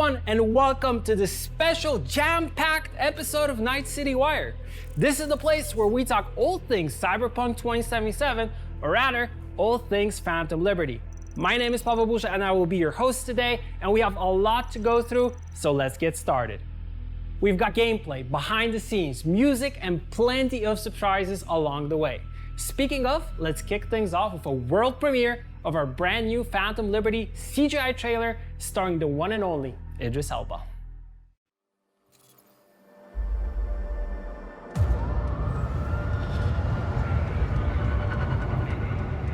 everyone, and welcome to this special jam-packed episode of Night City Wire. This is the place where we talk all things Cyberpunk 2077, or rather, all things Phantom Liberty. My name is Pavel Busha and I will be your host today, and we have a lot to go through, so let's get started. We've got gameplay, behind the scenes, music, and plenty of surprises along the way. Speaking of, let's kick things off with a world premiere of our brand new Phantom Liberty CGI trailer starring the one and only Idris Elba.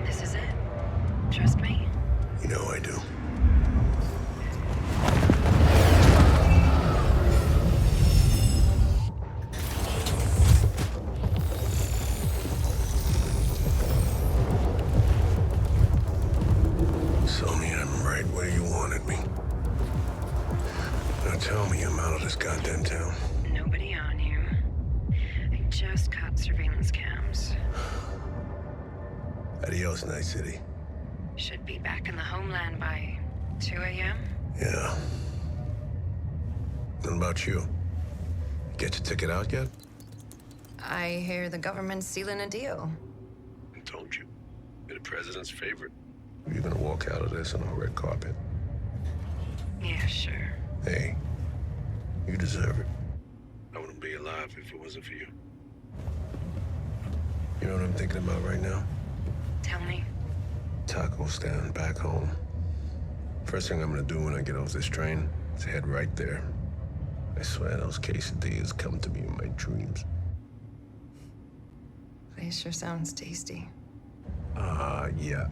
This is it. Trust me. You know I do. So me, I'm right where you wanted me. Now tell me I'm out of this goddamn town. Nobody on you. I just caught surveillance cams. Adios, Night City. Should be back in the homeland by 2 a.m. Yeah. What about you? Get your ticket out yet? I hear the government's sealing a deal. I told you. You're the president's favorite. You're gonna walk out of this on a red carpet. Yeah, sure. Hey, you deserve it. I wouldn't be alive if it wasn't for you. You know what I'm thinking about right now? Tell me. Taco stand back home. First thing I'm gonna do when I get off this train is head right there. I swear those quesadillas come to me in my dreams. Place sure sounds tasty. Yeah.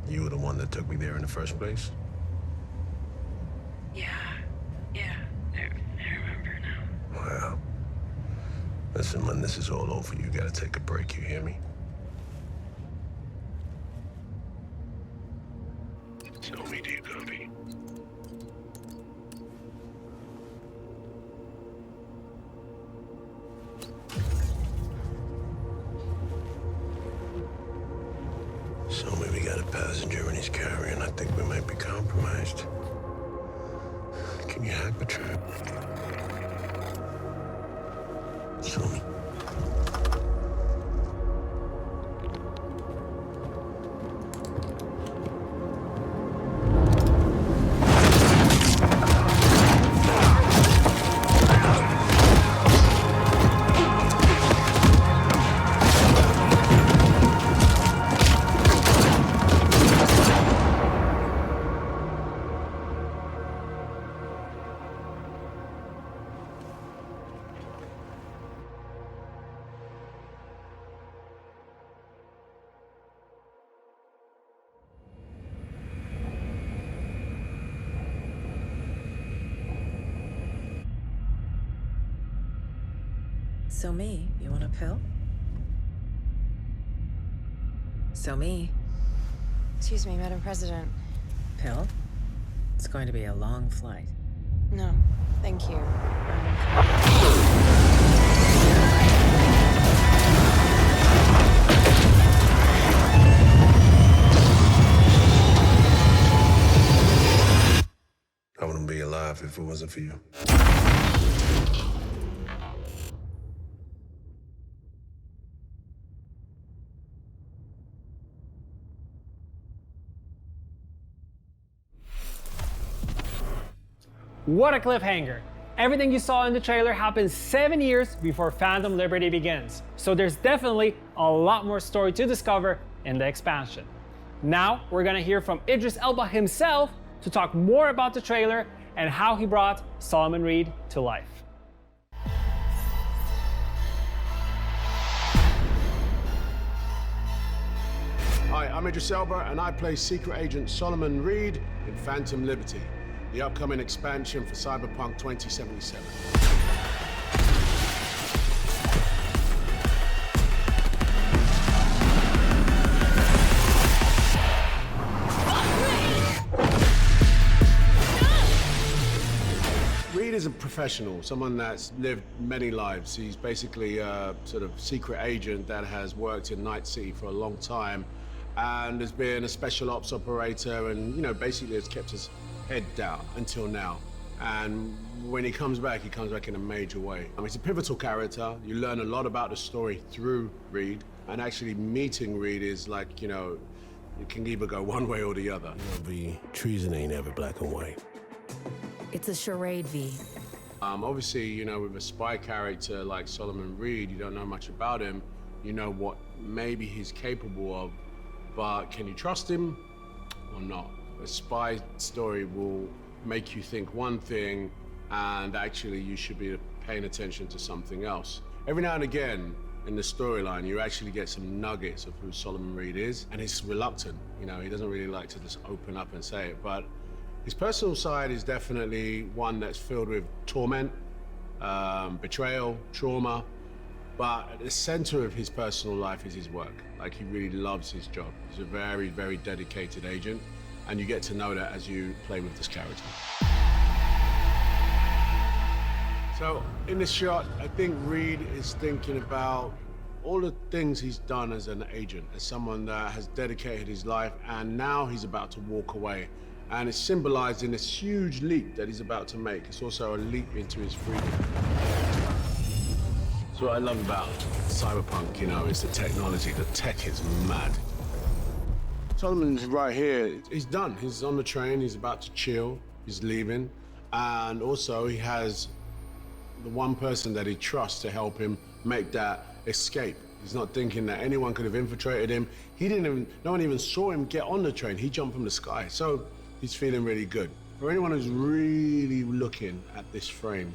You were the one that took me there in the first place? Yeah. I remember now. Wow. Listen, when this is all over, you gotta take a break, you hear me? Tell me, do you copy? So we got a passenger and he's carrying. I think we might be compromised. Can you hack the trap? Show me. So me, you want a pill? So me, Excuse me, Madam President. pill? It's going to be a long flight. No, thank you. I wouldn't be alive if it wasn't for you. What a cliffhanger! Everything you saw in the trailer happened 7 years before Phantom Liberty begins, so there's definitely a lot more story to discover in the expansion. Now, we're gonna hear from Idris Elba himself to talk more about the trailer and how he brought Solomon Reed to life. Hi, I'm Idris Elba, and I play Secret Agent Solomon Reed in Phantom Liberty, the upcoming expansion for Cyberpunk 2077. Reed is a professional, someone that's lived many lives. He's basically a sort of secret agent that has worked in Night City for a long time and has been a special ops operator and, basically has kept his head down until now. And when he comes back in a major way. I mean, he's a pivotal character. You learn a lot about the story through Reed. And actually meeting Reed is like, you know, it can either go one way or the other. The treason ain't ever black and white. It's a charade, V. Obviously, you know, with a spy character like Solomon Reed, you don't know much about him. You know what maybe he's capable of, but can you trust him or not? A spy story will make you think one thing, and actually you should be paying attention to something else. Every now and again in the storyline, you actually get some nuggets of who Solomon Reed is, and he's reluctant. You know, he doesn't really like to just open up and say it, but his personal side is definitely one that's filled with torment, betrayal, trauma, but at the center of his personal life is his work. Like, he really loves his job. He's a very, very dedicated agent, and you get to know that as you play with this character. So in this shot, I think Reed is thinking about all the things he's done as an agent, as someone that has dedicated his life, and now he's about to walk away. And it's symbolized in this huge leap that he's about to make. It's also a leap into his freedom. So what I love about Cyberpunk, you know, is the technology. The tech is mad. Solomon's right here. He's done. He's on the train. He's about to chill. He's leaving. And also he has the one person that he trusts to help him make that escape. He's not thinking that anyone could have infiltrated him. No one even saw him get on the train. He jumped from the sky. So he's feeling really good. For anyone who's really looking at this frame,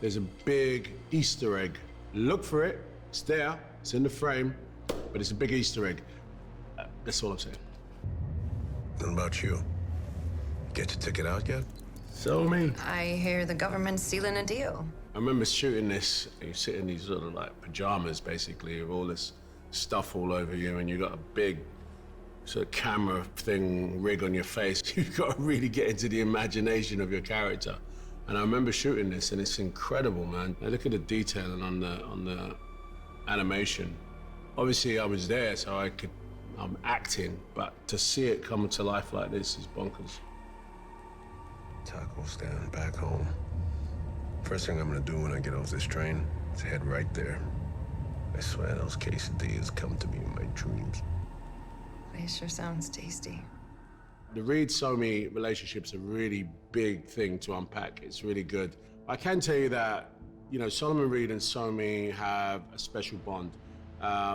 there's a big Easter egg. Look for it. It's there. It's in the frame, but it's a big Easter egg. That's all I'm saying. What about you? Get your ticket out yet? So me. I hear the government's sealing a deal. I remember shooting this. You sit in these sort of like pajamas, basically, with all this stuff all over you, and you got a big sort of camera thing rig on your face. You've got to really get into the imagination of your character. And I remember shooting this, and it's incredible, man. I look at the detail and on the animation. Obviously, I was there, so I'm acting, but to see it come to life like this is bonkers. Taco stand back home. First thing I'm gonna do when I get off this train is head right there. I swear those quesadillas come to me in my dreams. Place sure sounds tasty. The Reed-Somi relationship's a really big thing to unpack. It's really good. I can tell you that, you know, Solomon Reed and Somi have a special bond.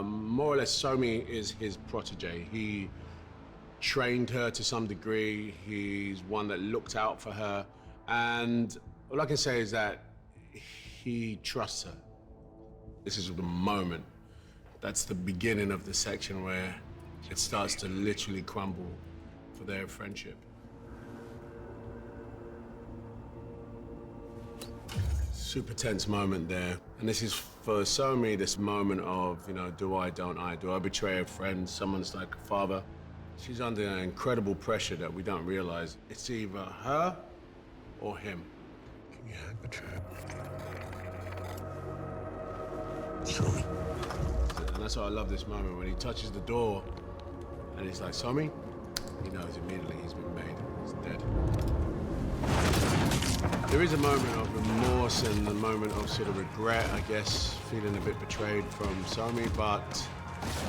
More or less, Somi is his protege. He trained her to some degree. He's one that looked out for her. And all I can say is that he trusts her. This is the moment. That's the beginning of the section where it starts to literally crumble for their friendship. Super tense moment there. And this is for Somi, this moment of, you know, do I, don't I? Do I betray a friend? Someone's like a father. She's under incredible pressure that we don't realize. It's either her or him. Can you hack the trap? Somi. And that's why I love this moment, when he touches the door and he's like, Somi? He knows immediately he's been made. He's dead. There is a moment of remorse and a moment of sort of regret, I guess, feeling a bit betrayed from Somi, but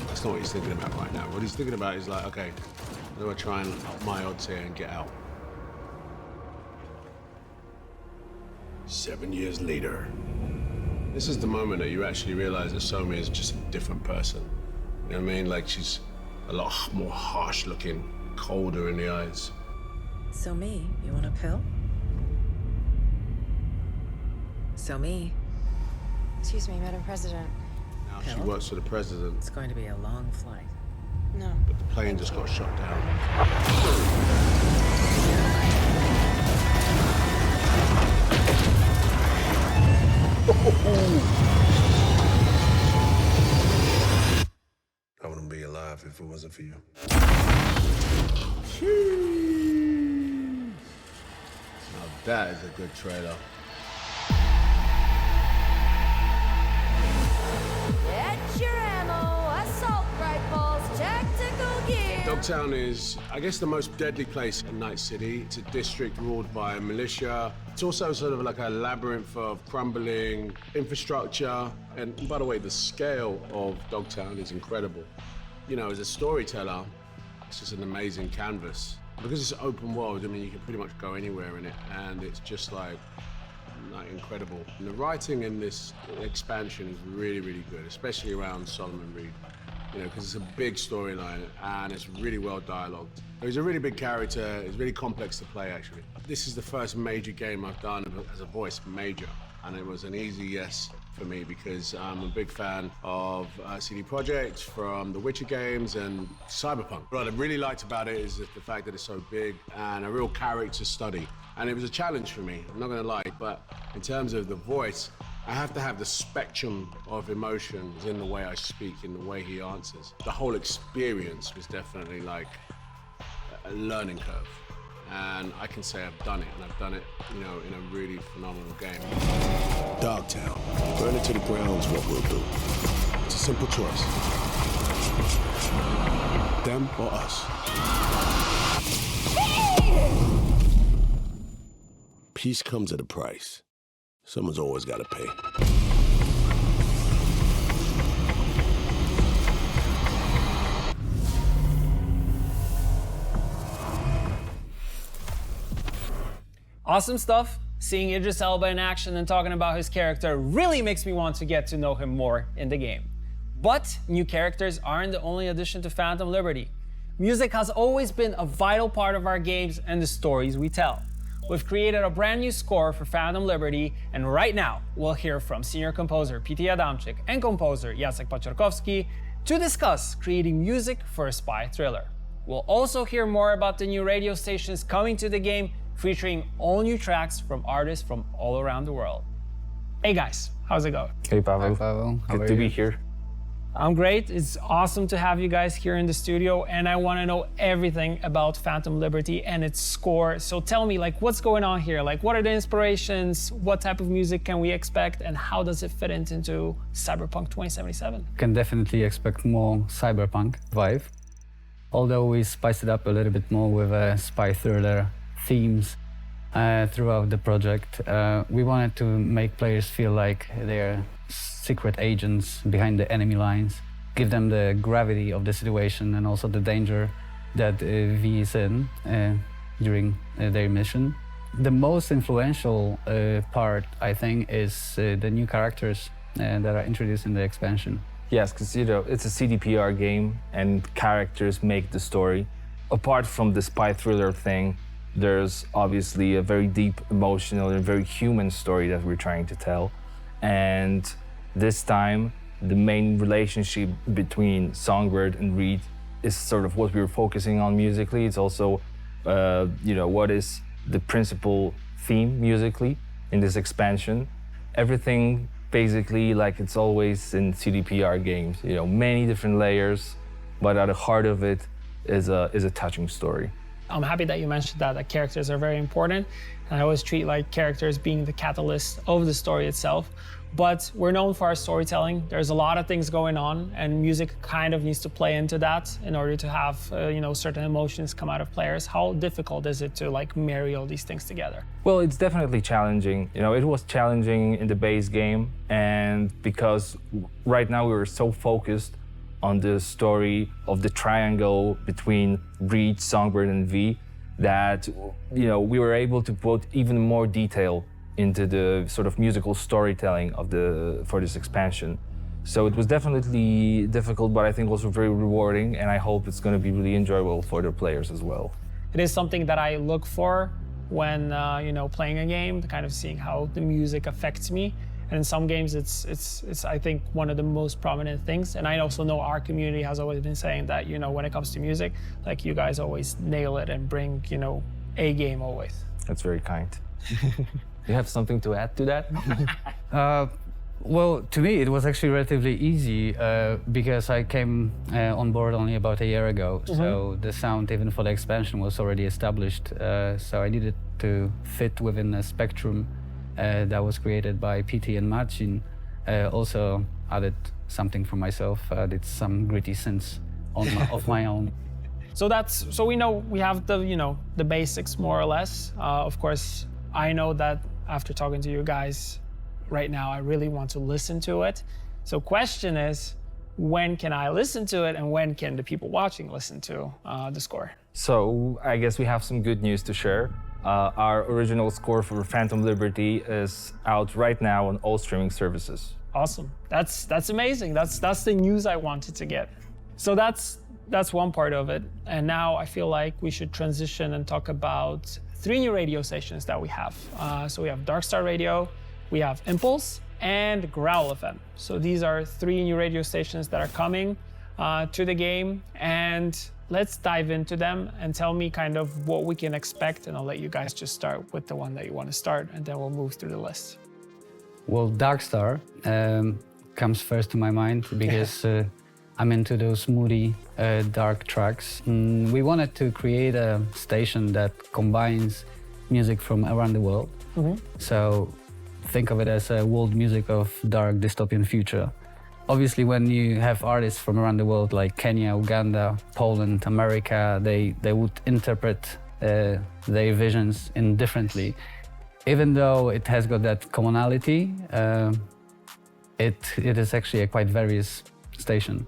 that's not what he's thinking about right now. What he's thinking about is like, okay, how do I try and up my odds here and get out? 7 years later. This is the moment that you actually realize that Somi is just a different person. You know what I mean? Like, she's a lot more harsh looking, colder in the eyes. So me, you want a pill? So me. Excuse me, Madam President. Now she Pill? works for the president, It's going to be a long flight. No. but the plane just got shot down. I wouldn't be alive if it wasn't for you. Now that is a good trailer. Get your ammo, assault rifles, tactical gear. Dogtown is, I guess, the most deadly place in Night City. It's a district ruled by a militia. It's also sort of like a labyrinth of crumbling infrastructure. And by the way, the scale of Dogtown is incredible. You know, as a storyteller, it's just an amazing canvas. Because it's an open world, I mean, you can pretty much go anywhere in it, and it's just like incredible. And the writing in this expansion is really, really good, especially around Solomon Reed. You know, because it's a big storyline and it's really well dialogued. He's a really big character. It's really complex to play, actually. This is the first major game I've done as a voice major, and it was an easy yes for me because I'm a big fan of CD Projekt from the Witcher games and Cyberpunk. What I really liked about it is the fact that it's so big and a real character study. And it was a challenge for me, I'm not gonna lie, but in terms of the voice, I have to have the spectrum of emotions in the way I speak, in the way he answers. The whole experience was definitely like a learning curve. And I can say I've done it, and I've done it, you know, in a really phenomenal game. Dogtown. Burn it to the ground is what we'll do. It's a simple choice. Them or us. Peace comes at a price. Someone's always got to pay. Awesome stuff. Seeing Idris Elba in action and talking about his character really makes me want to get to know him more in the game. But new characters aren't the only addition to Phantom Liberty. Music has always been a vital part of our games and the stories we tell. We've created a brand new score for Phantom Liberty, and right now we'll hear from senior composer P.T. Adamczyk and composer Jacek Paciorkowski to discuss creating music for a spy thriller. We'll also hear more about the new radio stations coming to the game, featuring all new tracks from artists from all around the world. Hey guys, how's it going? Hey Pavel. Hi, Pavel. How Good are to you? be here. I'm great. It's awesome to have you guys here in the studio, and I want to know everything about Phantom Liberty and its score. So tell me, like, what's going on here? Like, what are the inspirations? What type of music can we expect, and how does it fit into Cyberpunk 2077? Can definitely expect more cyberpunk vibe. Although we spiced it up a little bit more with spy thriller themes throughout the project. We wanted to make players feel like they're secret agents behind the enemy lines, give them the gravity of the situation and also the danger that V is in during their mission. The most influential part, I think, is the new characters that are introduced in the expansion. Yes, because it's a CDPR game and characters make the story. Apart from the spy thriller thing, there's obviously a very deep, emotional, and very human story that we're trying to tell. And this time, the main relationship between Songbird and Reed is sort of what we're focusing on musically. It's also, what is the principal theme musically in this expansion. Everything basically like it's always in CDPR games, many different layers, but at the heart of it is a touching story. I'm happy that you mentioned that characters are very important. And I always treat like characters being the catalyst of the story itself. But we're known for our storytelling. There's a lot of things going on, and music kind of needs to play into that in order to have certain emotions come out of players. How difficult is it to like marry all these things together? Well, it's definitely challenging. It was challenging in the base game, and because right now we were so focused on the story of the triangle between Reed, Songbird, and V, that we were able to put even more detail into the sort of musical storytelling for this expansion. So it was definitely difficult, but I think also very rewarding, and I hope it's going to be really enjoyable for the players as well. It is something that I look for when playing a game, kind of seeing how the music affects me. And in some games, it's I think one of the most prominent things. And I also know our community has always been saying that when it comes to music, like you guys always nail it and bring A game always. That's very kind. You have something to add to that? Well, to me, it was actually relatively easy because I came on board only about a year ago. Mm-hmm. So the sound, even for the expansion, was already established. So I needed to fit within a spectrum that was created by PT and Marcin. Also added something for myself, did some gritty synths of my own. So we know we have the basics more or less. Of course, I know that after talking to you guys right now, I really want to listen to it. So question is, when can I listen to it, and when can the people watching listen to the score? So I guess we have some good news to share. Our original score for Phantom Liberty is out right now on all streaming services. Awesome. That's amazing. That's the news I wanted to get. So that's one part of it. And now I feel like we should transition and talk about 3 new radio stations that we have. So we have Darkstar Radio, we have Impulse, and Growl FM. So these are 3 new radio stations that are coming to the game. And let's dive into them and tell me kind of what we can expect. And I'll let you guys just start with the one that you want to start, and then we'll move through the list. Well, Darkstar comes first to my mind because I'm into those moody, dark tracks. We wanted to create a station that combines music from around the world. So think of it as a world music of dark dystopian future. Obviously, when you have artists from around the world like Kenya, Uganda, Poland, America, they would interpret their visions differently. Even though it has got that commonality, it is actually a quite various station.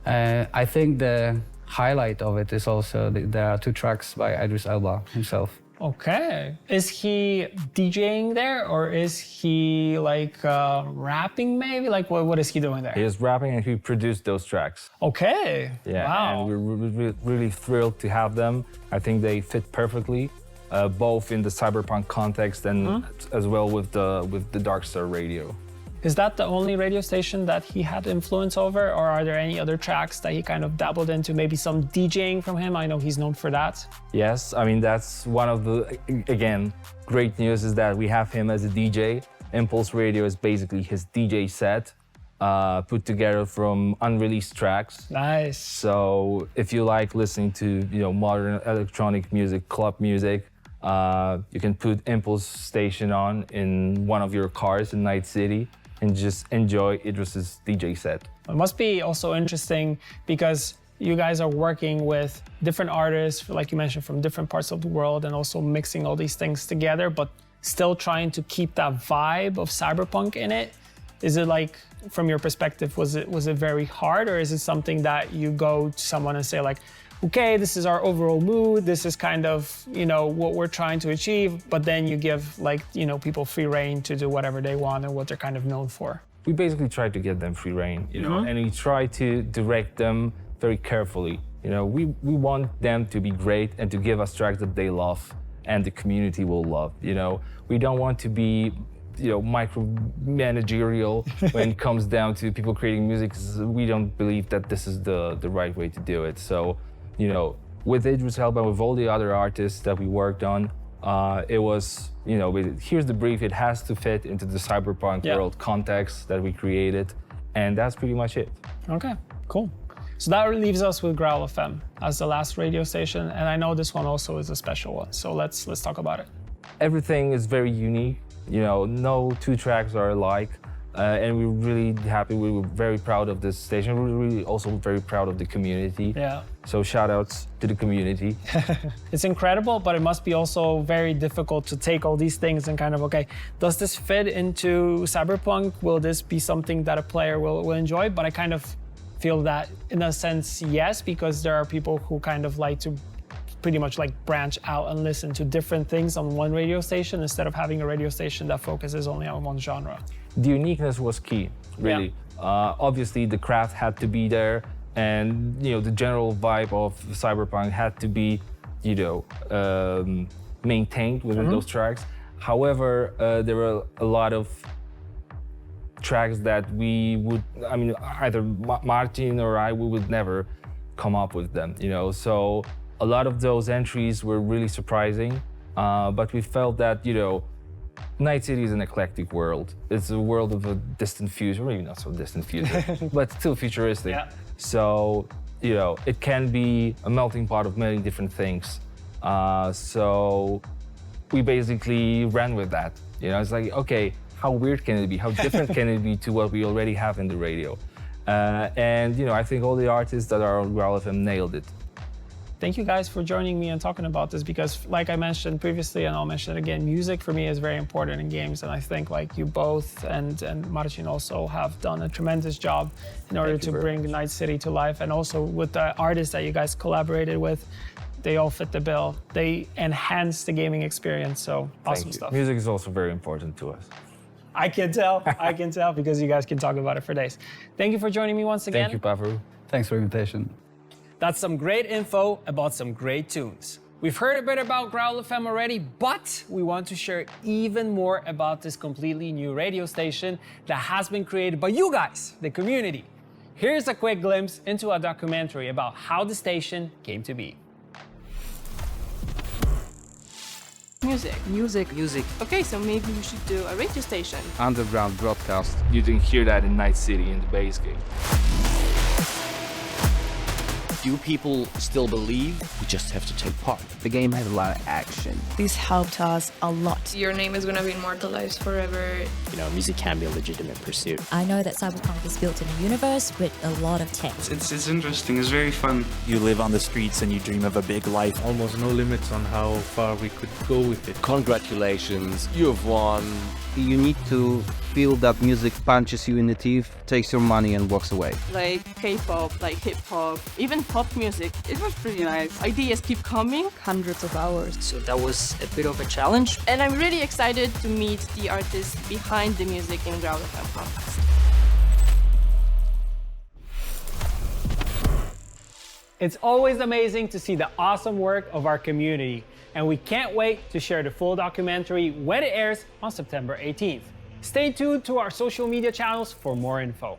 I think the highlight of it is also there are 2 tracks by Idris Elba himself. Okay. Is he DJing there, or is he like rapping maybe? Like what is he doing there? He is rapping and he produced those tracks. Okay. Yeah, Wow. and we're really thrilled to have them. I think they fit perfectly, both in the cyberpunk context and as well with the Darkstar Radio. Is that the only radio station that he had influence over, or are there any other tracks that he kind of dabbled into? Maybe some DJing from him? I know he's known for that. Yes, I mean, that's one of the, again, great news is that we have him as a DJ. Impulse Radio is basically his DJ set, put together from unreleased tracks. Nice. So if you like listening to, modern electronic music, club music, you can put Impulse Station on in one of your cars in Night City and just enjoy Idris's DJ set. It must be also interesting because you guys are working with different artists, like you mentioned, from different parts of the world, and also mixing all these things together, but still trying to keep that vibe of cyberpunk in it. Is it like, from your perspective, was it very hard, or is it something that you go to someone and say like, okay, this is our overall mood, this is kind of, what we're trying to achieve, but then you give people free reign to do whatever they want and what they're kind of known for? We basically try to give them free reign, and we try to direct them very carefully. We want them to be great and to give us tracks that they love and the community will love. We don't want to be micromanagerial when it comes down to people creating music. We don't believe that this is the right way to do it. So, with Idris Elba, with all the other artists that we worked on, it was, here's the brief. It has to fit into the cyberpunk world context that we created, and that's pretty much it. Okay, cool. So that leaves us with Growl FM as the last radio station, and I know this one also is a special one. So let's talk about it. Everything is very unique. No 2 tracks are alike, and we're really happy. We were very proud of this station. We're really also very proud of the community. Yeah. So shout outs to the community. It's incredible, but it must be also very difficult to take all these things and kind of, okay, does this fit into Cyberpunk? Will this be something that a player will enjoy? But I kind of feel that in a sense, yes, because there are people who kind of like to pretty much like branch out and listen to different things on one radio station instead of having a radio station that focuses only on one genre. The uniqueness was key, really. Obviously, the craft had to be there, and the general vibe of cyberpunk had to be, maintained within those tracks. However, there were a lot of tracks that we would, either Martin or I, we would never come up with them, So a lot of those entries were really surprising, but we felt that, Night City is an eclectic world. It's a world of a distant future, maybe not so distant future, but still futuristic. Yeah. So, it can be a melting pot of many different things. So we basically ran with that. It's like, okay, how weird can it be? How different can it be to what we already have in the radio? And I think all the artists that are on Growl FM nailed it. thank you guys for joining me and talking about this, because like I mentioned previously, and I'll mention it again, music for me is very important in games. And I think like you both and Marcin also have done a tremendous job in order to bring Night City to life. And also with the artists that you guys collaborated with, they all fit the bill. They enhance the gaming experience, so awesome stuff. Music is also very important to us. I can tell, because you guys can talk about it for days. Thank you for joining me once again. Thank you, Paveru. Thanks for the invitation. That's some great info about some great tunes. We've heard a bit about Growl FM already, but we want to share even more about this completely new radio station that has been created by you guys, the community. Here's a quick glimpse into a documentary about how the station came to be. Music. Okay, so maybe we should do a radio station. Underground broadcast. You didn't hear that in Night City in the base game. Do people still believe? We just have to take part. The game has a lot of action. This helped us a lot. Your name is going to be immortalized forever. You know, music can be a legitimate pursuit. I know that Cyberpunk is built in a universe with a lot of tech. It's interesting, it's very fun. You live on the streets and you dream of a big life. Almost no limits on how far we could go with it. Congratulations, you have won. You need to feel that music punches you in the teeth, takes your money and walks away. Like K-pop, like hip-hop, even pop music. It was pretty nice. Ideas keep coming. Hundreds of hours. So that was a bit of a challenge. And I'm really excited to meet the artists behind the music in Growl FM podcast. It's always amazing to see the awesome work of our community, and we can't wait to share the full documentary when it airs on September 18th. Stay tuned to our social media channels for more info.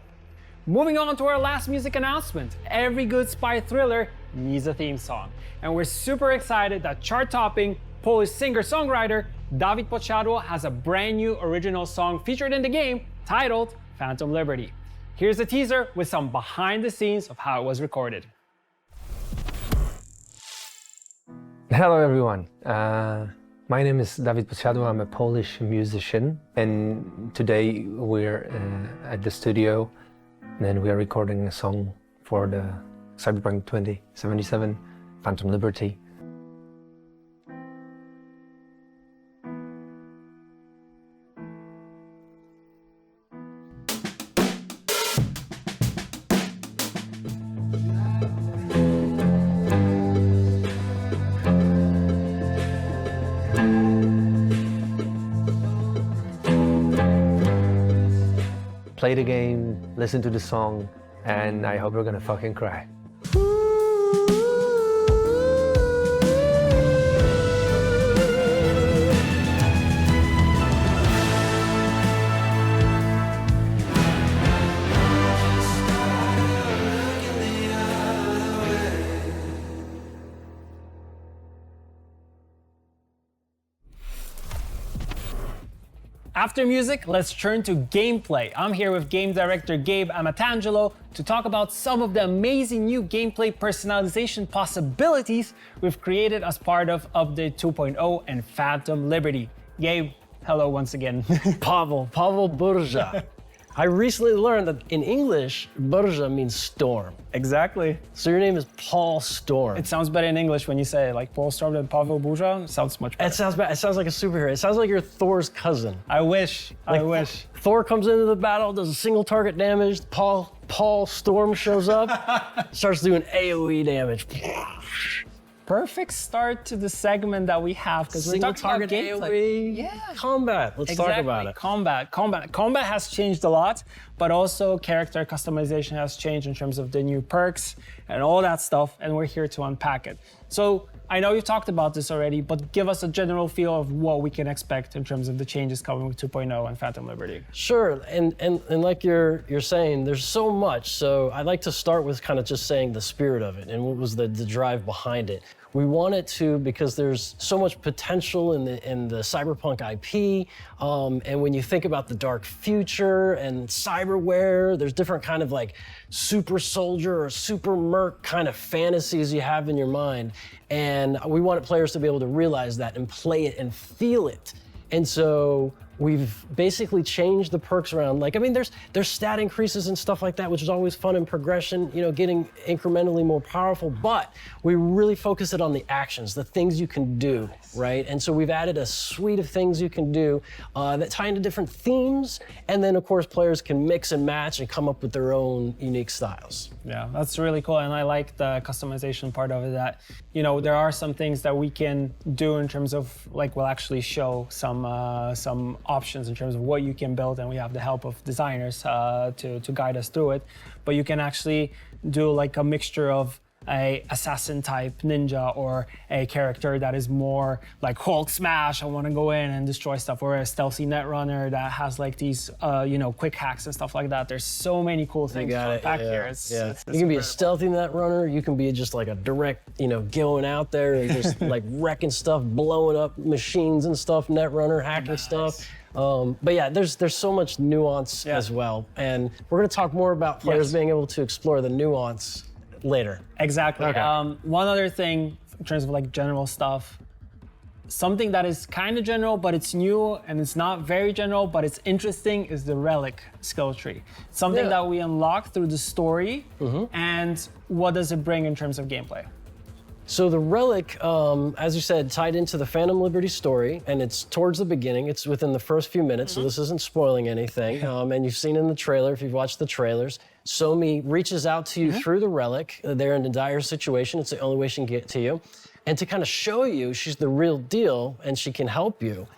Moving on to our last music announcement. Every good spy thriller needs a theme song, and we're super excited that chart-topping Polish singer-songwriter Dawid Podsiadło has a brand new original song featured in the game titled Phantom Liberty. Here's a teaser with some behind the scenes of how it was recorded. Hello everyone, my name is Dawid Podsiadło. I'm a Polish musician, and today we're at the studio and we are recording a song for the Cyberpunk 2077 Phantom Liberty. Play the game, listen to the song, and I hope you're gonna fucking cry. After music, let's turn to gameplay. I'm here with game director Gabe Amatangelo to talk about some of the amazing new gameplay personalization possibilities we've created as part of Update 2.0 and Phantom Liberty. Gabe, hello once again. Pavel Burza. I recently learned that in English, Burza means storm. Exactly. So your name is Paul Storm. It sounds better in English when you say it, like Paul Storm and Pavel Burza. It sounds much better. It sounds bad. It sounds like a superhero. It sounds like you're Thor's cousin. I wish. Like, I wish. Thor comes into the battle, does a single target damage. Paul Storm shows up, starts doing AoE damage. Perfect start to the segment that we have, because we're talking about gameplay. AoE. Yeah. Combat. Let's talk about it. Combat has changed a lot, but also character customization has changed in terms of the new perks and all that stuff, and we're here to unpack it. So I know you've talked about this already, but give us a general feel of what we can expect in terms of the changes coming with 2.0 and Phantom Liberty. Sure, and like you're saying, there's so much. So I'd like to start with kind of just saying the spirit of it and what was the drive behind it. We want it to, because there's so much potential in the Cyberpunk IP, and when you think about the dark future and cyberware, there's different kind of like super soldier or super merc kind of fantasies you have in your mind, and we wanted players to be able to realize that and play it and feel it. And so we've basically changed the perks around. Like, I mean, there's stat increases and stuff like that, which is always fun in progression, you know, getting incrementally more powerful, but we really focus it on the actions, the things you can do, right? And so we've added a suite of things you can do that tie into different themes, and then of course players can mix and match and come up with their own unique styles. Yeah, that's really cool, and I like the customization part of it, that, you know, there are some things that we can do in terms of, like, we'll actually show some options in terms of what you can build, and we have the help of designers to guide us through it. But you can actually do like a mixture of a assassin type ninja, or a character that is more like Hulk smash, I want to go in and destroy stuff, or a stealthy netrunner that has like these you know, quick hacks and stuff like that. There's so many cool things back here. It's you can be a stealthy netrunner, you can be just like a direct, you know, going out there and just like wrecking stuff, blowing up machines and stuff, netrunner, hacking stuff. But yeah, there's so much nuance as well, and we're going to talk more about players being able to explore the nuance later. Exactly. Okay. One other thing in terms of like general stuff, something that is kind of general, but it's new, and it's not very general, but it's interesting, is the relic skill tree. Something that we unlock through the story, and what does it bring in terms of gameplay? So the relic, as you said, tied into the Phantom Liberty story, and it's towards the beginning. It's within the first few minutes, so this isn't spoiling anything. And you've seen in the trailer, if you've watched the trailers, Somi reaches out to you through the relic. They're in a dire situation. It's the only way she can get to you. And to kind of show you she's the real deal and she can help you,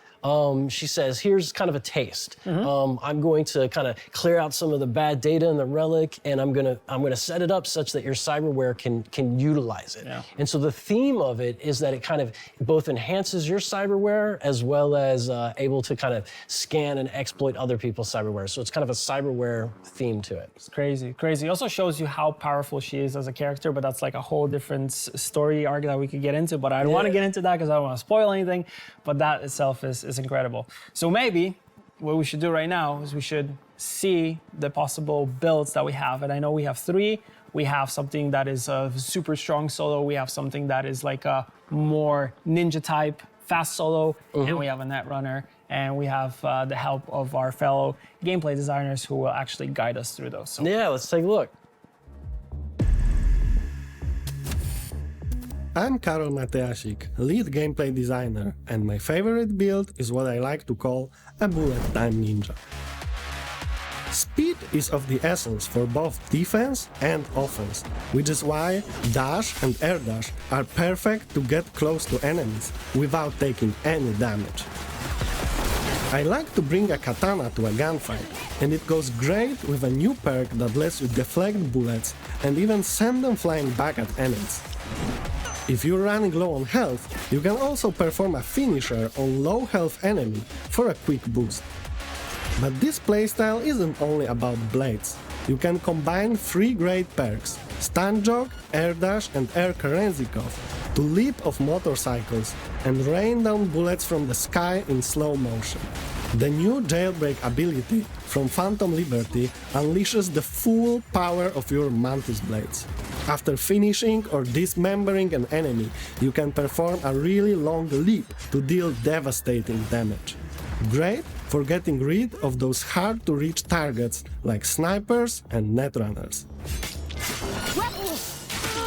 she says, here's kind of a taste. I'm going to kind of clear out some of the bad data in the relic, and I'm gonna set it up such that your cyberware can utilize it. And so the theme of it is that it kind of both enhances your cyberware as well as able to kind of scan and exploit other people's cyberware. So it's kind of a cyberware theme to it. It's crazy, crazy. It also shows you how powerful she is as a character, but that's like a whole different story arc that we could get into, but I don't want to get into that because I don't want to spoil anything, but that itself is incredible. So maybe what we should do right now is we should see the possible builds that we have. And I know we have 3. We have something that is a super strong solo. We have something that is like a more ninja type fast solo. And we have a netrunner. And we have the help of our fellow gameplay designers who will actually guide us through those. So yeah, let's take a look. I'm Karol Mateasik, lead gameplay designer, and my favorite build is what I like to call a bullet time ninja. Speed is of the essence for both defense and offense, which is why dash and air dash are perfect to get close to enemies without taking any damage. I like to bring a katana to a gunfight, and it goes great with a new perk that lets you deflect bullets and even send them flying back at enemies. If you're running low on health, you can also perform a finisher on low health enemy for a quick boost. But this playstyle isn't only about blades. You can combine 3 great perks, Stun Jog, Air Dash and Air Kerenzikov, to leap off motorcycles and rain down bullets from the sky in slow motion. The new Jailbreak ability from Phantom Liberty unleashes the full power of your Mantis Blades. After finishing or dismembering an enemy, you can perform a really long leap to deal devastating damage. Great for getting rid of those hard-to-reach targets like snipers and netrunners.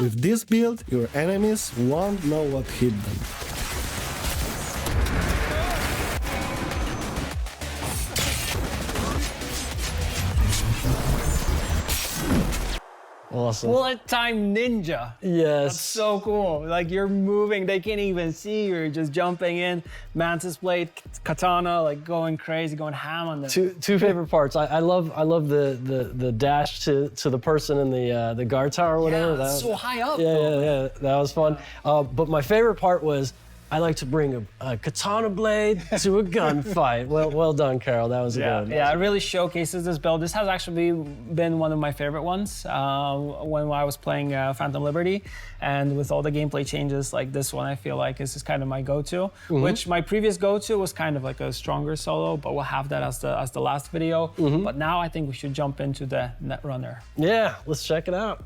With this build, your enemies won't know what hit them. Awesome. Bullet time ninja. Yes. That's so cool. Like, you're moving, they can't even see you. You're just jumping in, mantis blade, katana, like going crazy, going ham on them. Two favorite parts. I love the dash to the person in the guard tower or whatever. Yeah, that's so high up. Yeah. That was fun. But my favorite part was I like to bring a katana blade to a gunfight. Well done, Karol. That was good. Yeah, it really showcases this build. This has actually been one of my favorite ones when I was playing Phantom Liberty. And with all the gameplay changes, like this one, I feel like is kind of my go-to. Which my previous go-to was kind of like a stronger solo, but we'll have that as the last video. But now I think we should jump into the Netrunner. Yeah, let's check it out.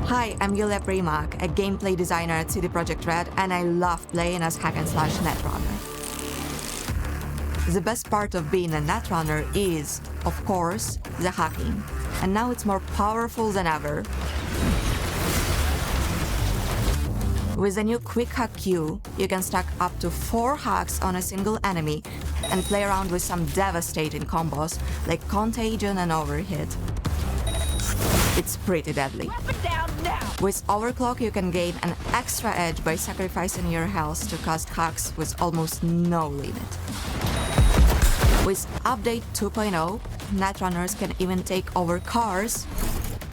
Hi, I'm Yulia Primak, a gameplay designer at CD Projekt Red, and I love playing as hack-and-slash netrunner. The best part of being a netrunner is, of course, the hacking, and now it's more powerful than ever. With the new Quick Hack queue, you can stack up to 4 hacks on a single enemy and play around with some devastating combos like Contagion and Overhit. It's pretty deadly. With Overclock, you can gain an extra edge by sacrificing your health to cast hacks with almost no limit. With Update 2.0, netrunners can even take over cars,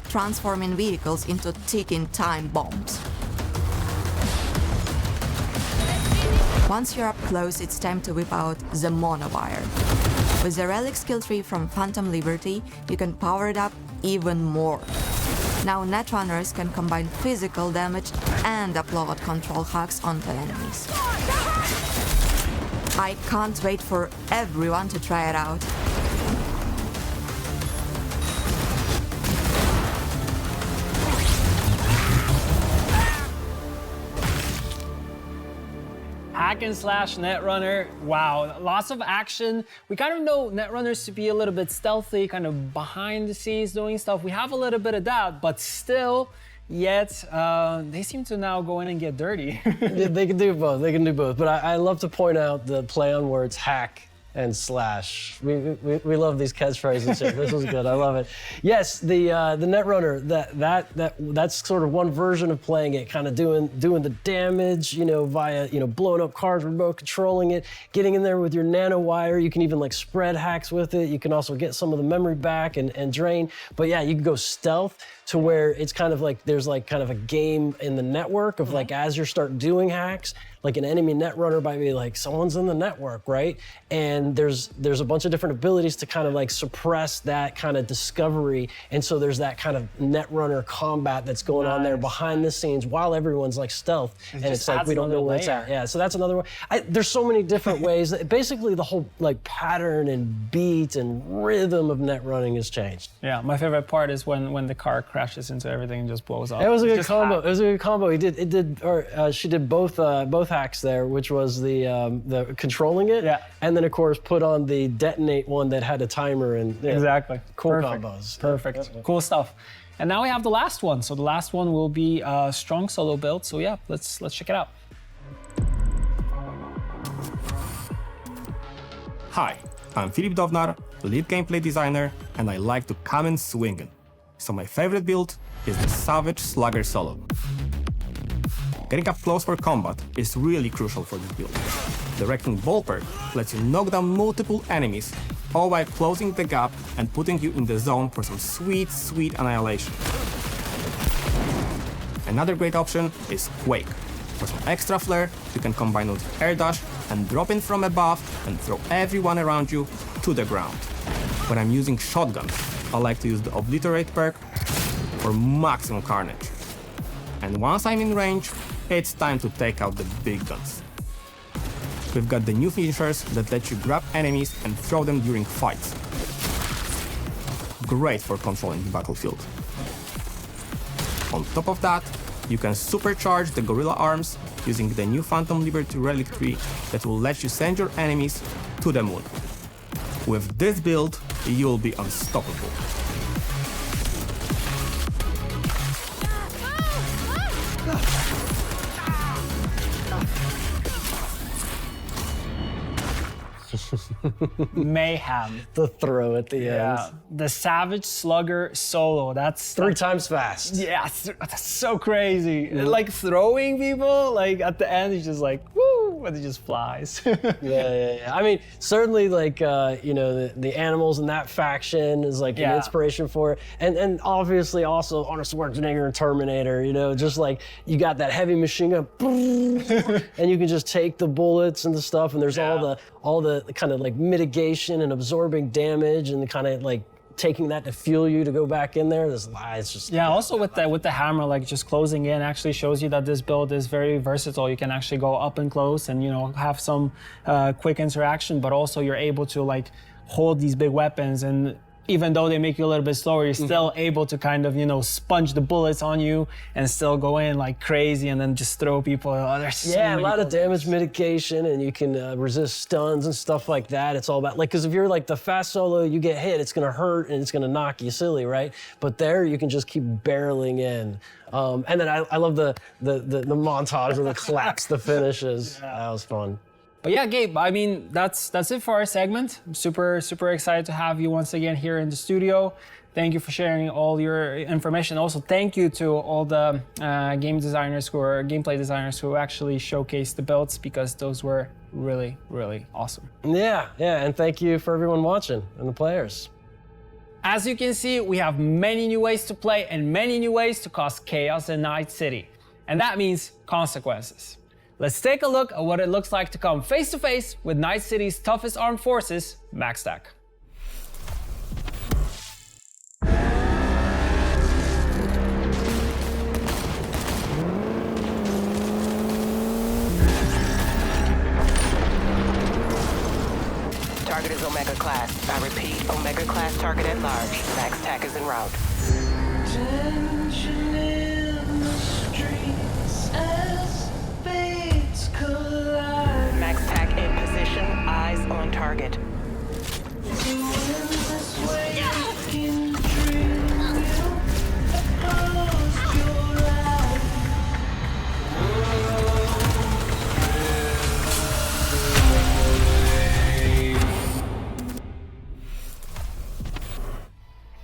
transforming vehicles into ticking time bombs. Once you're up close, it's time to whip out the Monowire. With the Relic skill tree from Phantom Liberty, you can power it up even more. Now netrunners can combine physical damage and upload control hacks onto enemies. I can't wait for everyone to try it out. Hack and slash netrunner, wow, lots of action. We kind of know netrunners to be a little bit stealthy, kind of behind the scenes doing stuff. We have a little bit of that, but still, yet they seem to now go in and get dirty. They can do both, they can do both. But I love to point out the play on words hack and slash. We love these catchphrases here. This was good. I love it. Yes, the netrunner. That's sort of one version of playing it, kind of doing the damage, via blowing up cars, remote controlling it, getting in there with your nanowire. You can even like spread hacks with it. You can also get some of the memory back and drain. But yeah, you can go stealth to where it's kind of like there's like kind of a game in the network of like as you start doing hacks. Like an enemy netrunner might be like, someone's in the network, right? And there's a bunch of different abilities to kind of like suppress that kind of discovery. And so there's that kind of netrunner combat that's going on there behind the scenes while everyone's like stealth. And it's like, we don't know where it's at. Yeah, so that's another one. There's so many different ways. Basically the whole like pattern and beat and rhythm of netrunning has changed. Yeah, my favorite part is when the car crashes into everything and just blows up. It was a good combo. It was a good combo. She did both hacks there, which was the controlling it, and then of course put on the detonate one that had a timer and exactly cool perfect. Combos. Perfect, cool stuff. And now we have the last one. So the last one will be a strong solo build. So yeah, let's check it out. Hi, I'm Filip Dovnar, lead gameplay designer, and I like to come in swinging. So my favorite build is the Savage Slugger Solo. Getting up close for combat is really crucial for this build. The Wrecking Ball perk lets you knock down multiple enemies, all while closing the gap and putting you in the zone for some sweet annihilation. Another great option is Quake. For some extra flair, you can combine with Air Dash and drop in from above and throw everyone around you to the ground. When I'm using shotguns, I like to use the Obliterate perk for maximum carnage. And once I'm in range, it's time to take out the big guns. We've got the new finishers that let you grab enemies and throw them during fights. Great for controlling the battlefield. On top of that, you can supercharge the gorilla arms using the new Phantom Liberty relic tree that will let you send your enemies to the moon. With this build, you'll be unstoppable. Mayhem. The throw at the end. The Savage Slugger Solo. That's 3 times fast. Yeah, that's so crazy. Like throwing people, like at the end, he's just like, woo, and it just flies. Yeah. I mean, certainly like, the animals in that faction is like an inspiration for it. And obviously also Arnold Schwarzenegger and Terminator, just like you got that heavy machine gun, and you can just take the bullets and the stuff, and there's all the kind of like mitigation and absorbing damage and the kind of like taking that to fuel you to go back in there. It's just also with the hammer, like just closing in actually shows you that this build is very versatile. You can actually go up and close and have some quick interaction, but also you're able to like hold these big weapons and even though they make you a little bit slower, you're still able to kind of, you know, sponge the bullets on you and still go in like crazy and then just throw people. Oh, there's so yeah, a many lot of cool damage mitigation, and you can resist stuns and stuff like that. It's all about, like, because if you're like the fast solo, you get hit, it's gonna hurt and it's gonna knock you silly, right? But there, you can just keep barreling in. And then I love the montage of the claps, the finishes. That was fun. But yeah, Gabe, I mean, that's it for our segment. I'm super excited to have you once again here in the studio. Thank you for sharing all your information. Also, thank you to all the gameplay designers who actually showcased the builds, because those were really awesome. Yeah, and thank you for everyone watching and the players. As you can see, we have many new ways to play and many new ways to cause chaos in Night City. And that means consequences. Let's take a look at what it looks like to come face to face with Night City's toughest armed forces, MaxTac. Target is Omega class. I repeat, Omega class target at large. MaxTac is en route. Tension in the streets as fates collide. MaxTac in position, eyes on target.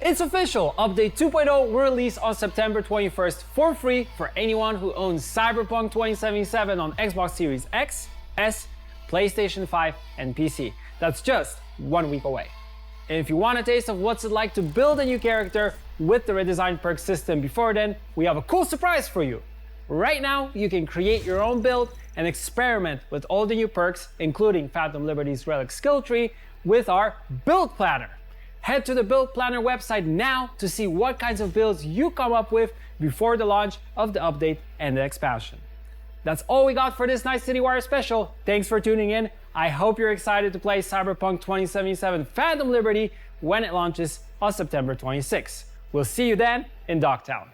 It's official! Update 2.0 will release on September 21st for free for anyone who owns Cyberpunk 2077 on Xbox Series X, S, PlayStation 5, and PC. That's just 1 week away. And if you want a taste of what's it like to build a new character with the redesigned perk system before then, we have a cool surprise for you. Right now, you can create your own build and experiment with all the new perks, including Phantom Liberty's Relic skill tree, with our Build Planner. Head to the Build Planner website now to see what kinds of builds you come up with before the launch of the update and the expansion. That's all we got for this Night City Wire special. Thanks for tuning in. I hope you're excited to play Cyberpunk 2077 Phantom Liberty when it launches on September 26. We'll see you then in Dogtown.